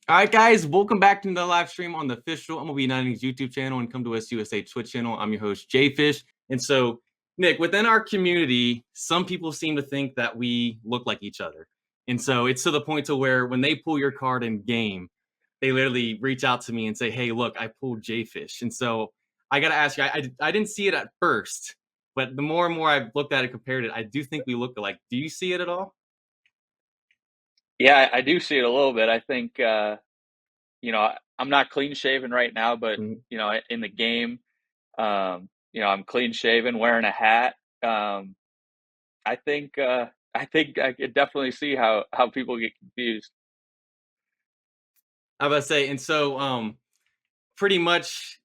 All right, guys, welcome back to the live stream on the official MLB Innings YouTube channel and come to us USA Twitch channel. I'm your host, JayFish. And so, Nick, within our community, some people seem to think that we look like each other. And so it's to the point to where when they pull your card in game, they literally reach out to me and say, hey, look, I pulled JayFish. And so I got to ask you, I didn't see it at first, but the more and more I've looked at it, compared it, I do think we look alike. Do you see it at all? Yeah, I do see it a little bit. I think I'm not clean shaven right now, but Mhm. in the game, I'm clean shaven, wearing a hat. Um, I think I could definitely see how people get confused. I was about to say, and so pretty much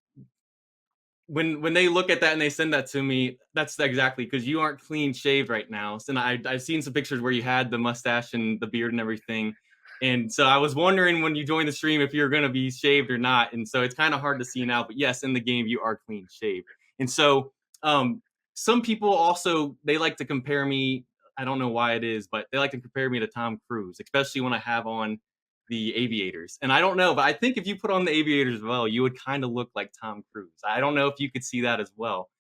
when they look at that and they send that to me, that's exactly because you aren't clean shaved right now. So, and I've seen some pictures where you had the mustache and the beard and everything. And so I was wondering when you joined the stream if you're going to be shaved or not. And so it's kind of hard to see now. But yes, in the game, you are clean shaved. And so um, some people also, they like to compare me. I don't know why it is, but they like to compare me to Tom Cruise, especially when I have on the aviators. And I don't know, but I think if you put on the aviators as well, you would kind of look like Tom Cruise. I don't know if you could see that as well.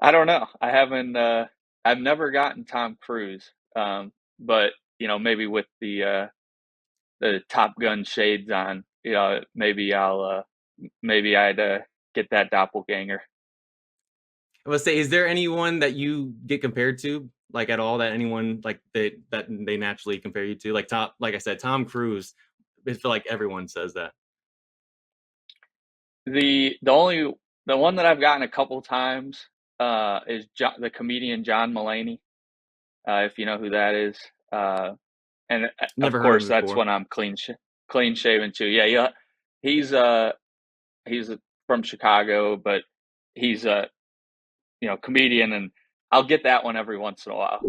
I don't know. I haven't. I've never gotten Tom Cruise, but maybe with the Top Gun shades on, maybe I'd get that doppelganger. I would say, is there anyone that you get compared to, like at all, that anyone like that they naturally compare you to, like like I said, Tom Cruise? I feel like everyone says that. The one that I've gotten a couple times is the comedian John Mulaney, if you know who that is. And of Never heard of course, him that's before. when I'm clean shaven too. Yeah, yeah. He's uh he's from Chicago, but he's a comedian, and I'll get that one every once in a while.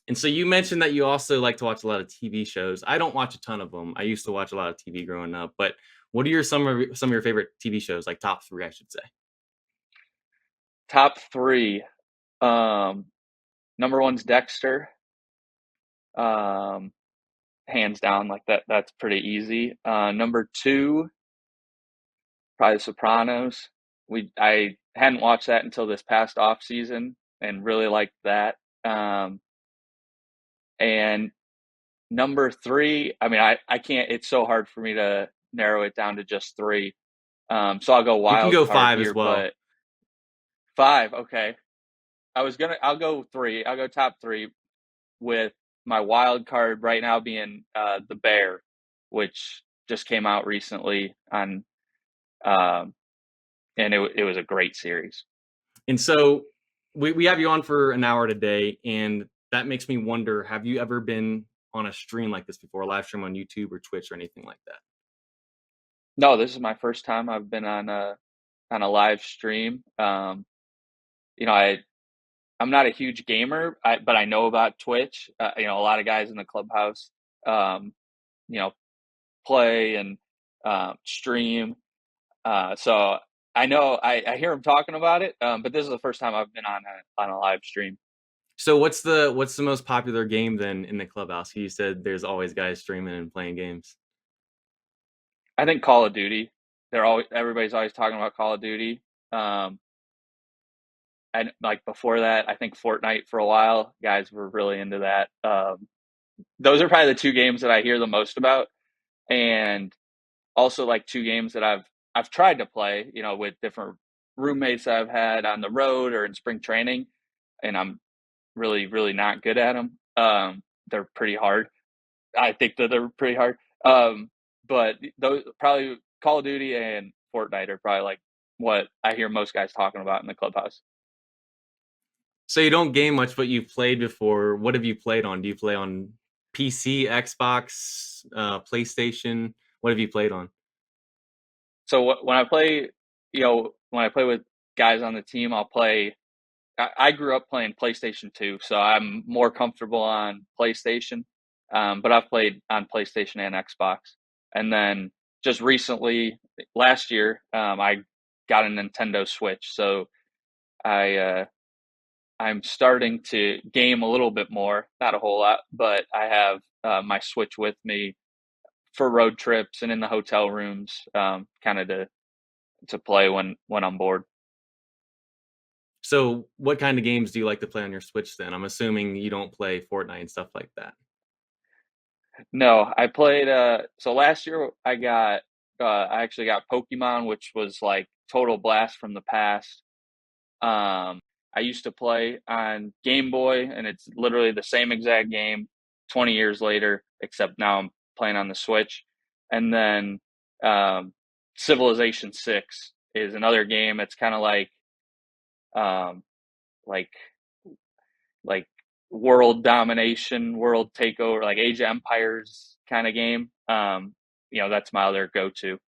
And so you mentioned that you also like to watch a lot of TV shows. I don't watch a ton of them. I used to watch a lot of TV growing up, but what are some of your favorite TV shows, like top three, I should say? Top three. Um, Number one's Dexter. Um, Hands down, like that. That's pretty easy. Number two, probably The Sopranos. I hadn't watched that until this past off season and really liked that. And number three, I mean, I can't. It's so hard for me to narrow it down to just three. So I'll go You can wild go card five as here, well. but five. Okay, I'll go three. I'll go top three with my wild card right now being The Bear, which just came out recently on, um, and it was a great series. And so we have you on for an hour today, and that makes me wonder, have you ever been on a stream like this before, a live stream on YouTube or Twitch or anything like that? No, this is my first time I've been on a live stream. You know, I'm not a huge gamer, but I know about Twitch. A lot of guys in the clubhouse, um, you know, play and stream. So I hear them talking about it, but this is the first time I've been on a live stream. So what's the most popular game then in the clubhouse? You said there's always guys streaming and playing games. I think Call of Duty. Everybody's always talking about Call of Duty. Um, and like before that, I think Fortnite for a while. Guys were really into that. Those are probably the two games that I hear the most about, and also like two games that I've tried to play. With different roommates I've had on the road or in spring training, and I'm really really not good at them. They're pretty hard. I think that they're pretty hard. But those probably Call of Duty and Fortnite are probably like what I hear most guys talking about in the clubhouse. So you don't game much, but you've played before. What have you played on? Do you play on PC, Xbox, PlayStation? What have you played on? So when I play, when I play with guys on the team, I'll play. I grew up playing PlayStation 2, so I'm more comfortable on PlayStation. But I've played on PlayStation and Xbox. And then just recently, last year, I got a Nintendo Switch. So I I'm starting to game a little bit more, not a whole lot, but I have my Switch with me for road trips and in the hotel rooms, kind of to play when I'm bored. So, what kind of games do you like to play on your Switch then? I'm assuming you don't play Fortnite and stuff like that. No, I played. So last year I actually got Pokemon, which was like total blast from the past. I used to play on Game Boy, and it's literally the same exact game 20 years later, except now I'm playing on the Switch. And then um, Civilization 6 is another game. It's kind of um, like like world domination, world takeover, like Age of Empires kind of game. That's my other go-to.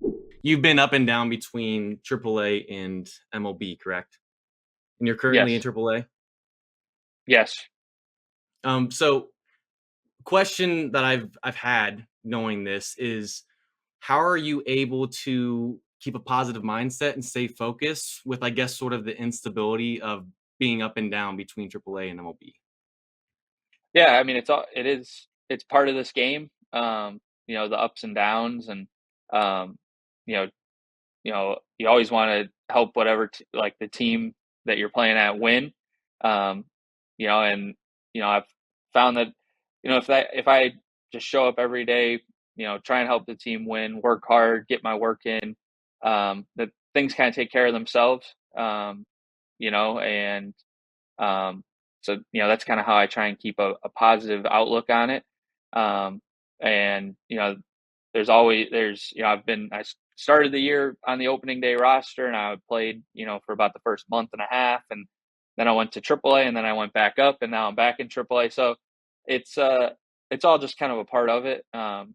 You've been up and down between AAA and MLB, correct? And you're currently in Yes, AAA. yes. So question that I've had knowing this is how are you able to keep a positive mindset and stay focused with, I guess, sort of the instability of being up and down between AAA and MLB? Yeah, I mean, it's part of this game. The ups and downs, and um, you know, you always want to help whatever like the team that you're playing at win. Um, and I've found that if I just show up every day, try and help the team win, work hard, get my work in, that things kind of take care of themselves. And um, so that's kind of how I try and keep a positive outlook on it. Um, and I started the year on the opening day roster, and I played for about the first month and a half, and then I went to AAA, and then I went back up, and now I'm back in AAA. So it's it's all just kind of a part of it, and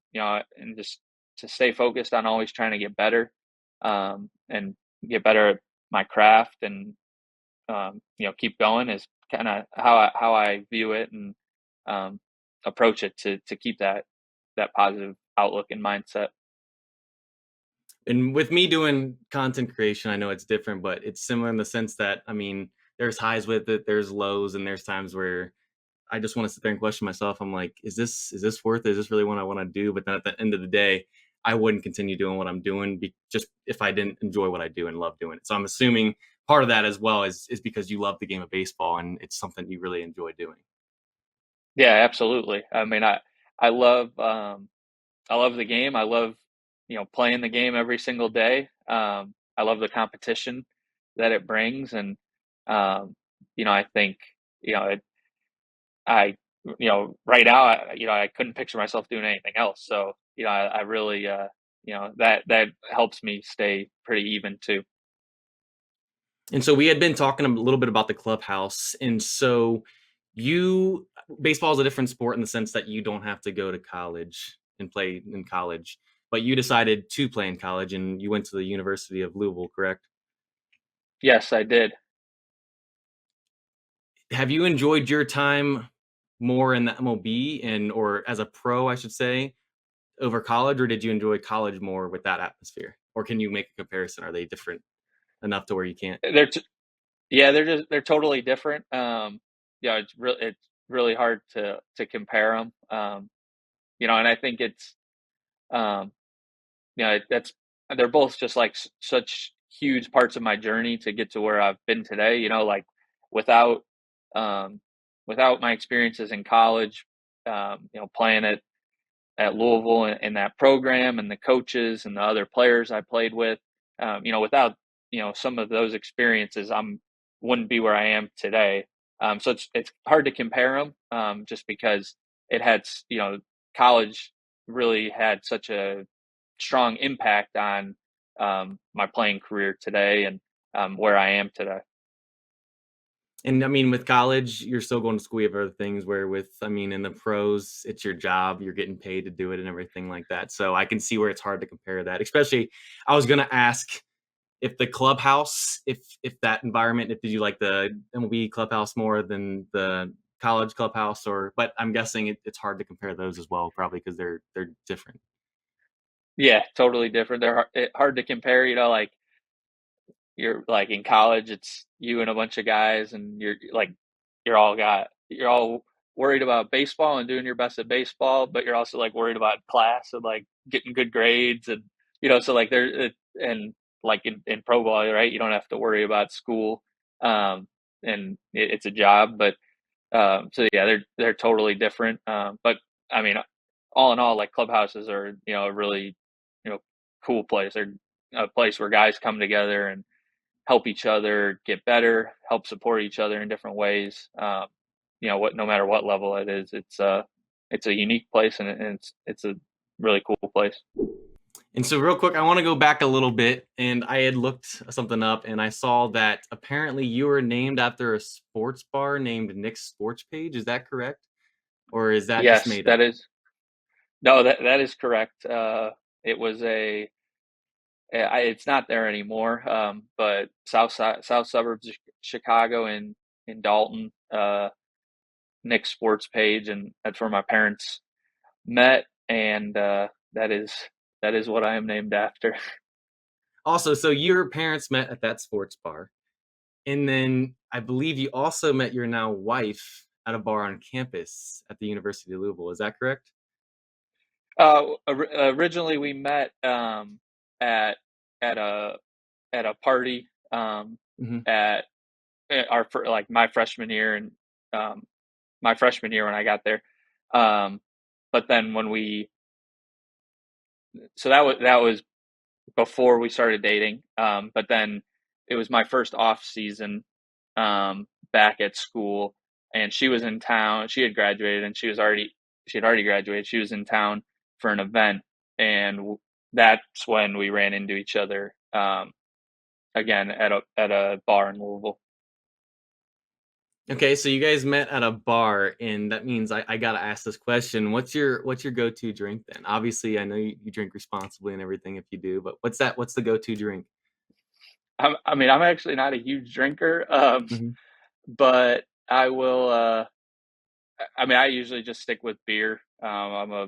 just to stay focused on always trying to get better, and get better at my craft, and keep going is kind of how I view it, and um, approach it to keep that positive outlook and mindset. And with me doing content creation, I know it's different, but it's similar in the sense that, I mean, there's highs with it, there's lows, and there's times where I just want to sit there and question myself. I'm like, is this worth it? Is this really what I want to do? But then at the end of the day, I wouldn't continue doing what I'm doing just if I didn't enjoy what I do and love doing it. So I'm assuming part of that as well is because you love the game of baseball and it's something you really enjoy doing. Yeah, absolutely. I mean, I love I love the game. I love playing the game every single day. I love the competition that it brings, and I think you know it, I right now I couldn't picture myself doing anything else. So I really that helps me stay pretty even too. And so we had been talking a little bit about the clubhouse. And so you baseball is a different sport in the sense that you don't have to go to college and play in college, but you decided to play in college and you went to the University of Louisville, correct? Yes, I did. Have you enjoyed your time more in the MLB and or as a pro, I should say, over college, or did you enjoy college more with that atmosphere? Or can you make a comparison? Are they different enough to where you can't? Yeah, they're totally different. It's really hard to compare them. And I think it's um, that's they're both just like such huge parts of my journey to get to where I've been today. Like without um, without my experiences in college, playing at Louisville in that program, and the coaches and the other players I played with. Without some of those experiences, I'm wouldn't be where I am today. So it's hard to compare them, just because it had college really had such a strong impact on my playing career today, and where I am today. And I mean, with college, you're still going to school. You have other things where with, I mean, in the pros, it's your job. You're getting paid to do it and everything like that. So I can see where it's hard to compare that. Especially, I was going to ask if the clubhouse, if that environment, if did you like the MLB clubhouse more than the college clubhouse, or? But I'm guessing it's hard to compare those as well, probably because they're different. Yeah, totally different. Hard to compare. Like you're like in college, it's you and a bunch of guys, and you're all worried about baseball and doing your best at baseball, but you're also like worried about class and like getting good grades and so like and like in pro ball, right? You don't have to worry about school, and it's a job, but so yeah, they're totally different. But I mean, all in all, like clubhouses are a really cool place. They're a place where guys come together and help each other get better, help support each other in different ways. No matter what level it is, it's a unique place, and it's a really cool place. And so, real quick, I want to go back a little bit, and I had looked something up, and I saw that apparently you were named after a sports bar named Nick's Sports Page. Is that correct, or is that just Yes, made that up? is no, that is correct. It was it's not there anymore, but south suburbs of Chicago in Dalton, Nick's Sports Page, and that's where my parents met, and that is what I am named after. Also, so your parents met at that sports bar, and then I believe you also met your now wife at a bar on campus at the University of Louisville. Is that correct? Originally, we met at at a at a party Hmm. at like my freshman year, and um, my freshman year when I got there. Um, but then when we so that was before we started dating. But then it was my first off season back at school, and she was in town. She had graduated, and she had already graduated. She was in town for an event, and that's when we ran into each other again at a bar in Louisville. Okay, so you guys met at a bar, and that means I gotta ask this question. What's your go-to drink then? Obviously, I know you drink responsibly and everything if you do, but what's the go-to drink? I mean, I'm actually not a huge drinker, Mhm. but I will. I mean, I usually just stick with beer. I'm a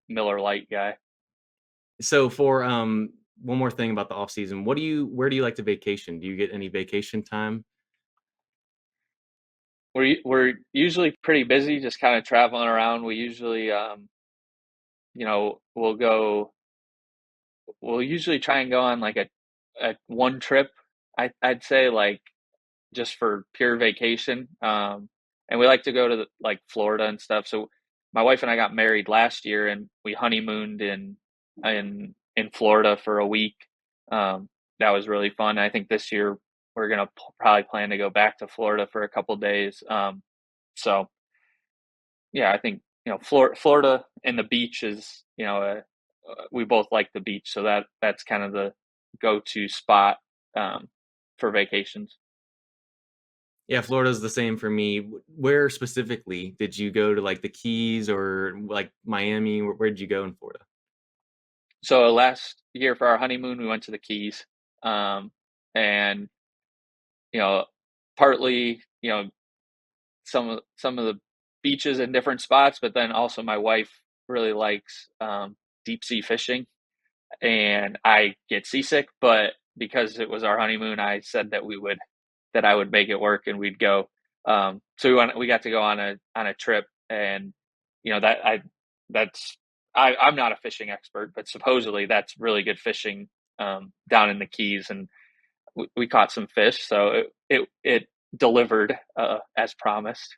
Miller Lite guy. So for one more thing about the off season, where do you like to vacation? Do you get any vacation time? We're usually pretty busy, just kind of traveling around. We usually, we'll go. We'll usually try and go on like a one trip. I'd say like just for pure vacation. And we like to go to like Florida and stuff. So my wife and I got married last year, and we honeymooned in Florida for a week. That was really fun. I think this year we're gonna probably plan to go back to Florida for a couple days. So yeah, I think Florida and the beach is we both like the beach, so that's kind of the go-to spot for vacations. Yeah, Florida's the same for me. Where specifically did you go to, like the Keys or like Miami? Where did you go in Florida? So last year for our honeymoon, we went to the Keys, and you know, partly some of the beaches in different spots, but then also my wife really likes deep sea fishing, and I get seasick. But because it was our honeymoon, I said that I would make it work and we'd go. So we got to go on a trip, and that that's I'm not a fishing expert, but supposedly that's really good fishing down in the Keys, and we caught some fish, so it delivered as promised.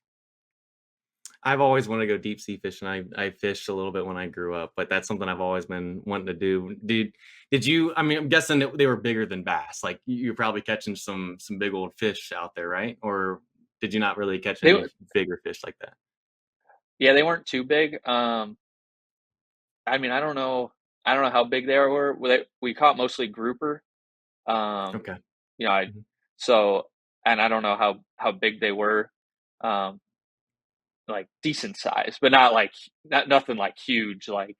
I've always wanted to go deep sea fishing. I fished a little bit when I grew up, but that's something I've always been wanting to do. Did you? I mean, I'm guessing that they were bigger than bass. Like you're probably catching some big old fish out there, right? Or did you not really catch They any were bigger fish like that? Yeah, they weren't too big. I mean, I don't know how big they were. We caught mostly grouper. Um, Okay. you know, I Mhm. so and I don't know how big they were. Um, like decent size, but not nothing like huge like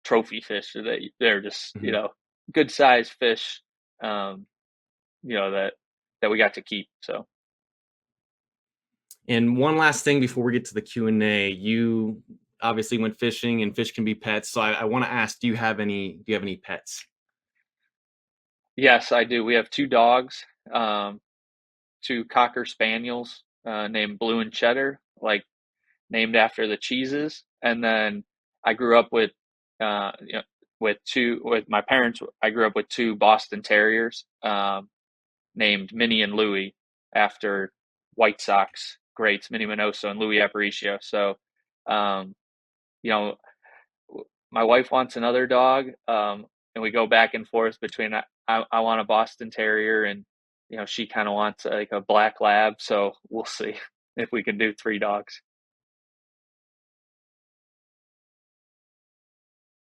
trophy fish. They're just Mhm. good sized fish. Um, that we got to keep. So And one last thing before we get to the Q&A, you obviously went fishing, and fish can be pets. So I want to ask, do you have any pets? yes, I do. We have two dogs, two cocker spaniels named Blue and Cheddar. Like named after the cheeses. And then I grew up with, with my parents. I grew up with two Boston Terriers, named Minnie and Louie after White Sox greats Minnie Minoso and Louis Aparicio. So, um, you know, my wife wants another dog, and we go back and forth between I want a Boston Terrier, and she kind of wants like a black lab. So we'll see if we can do three dogs.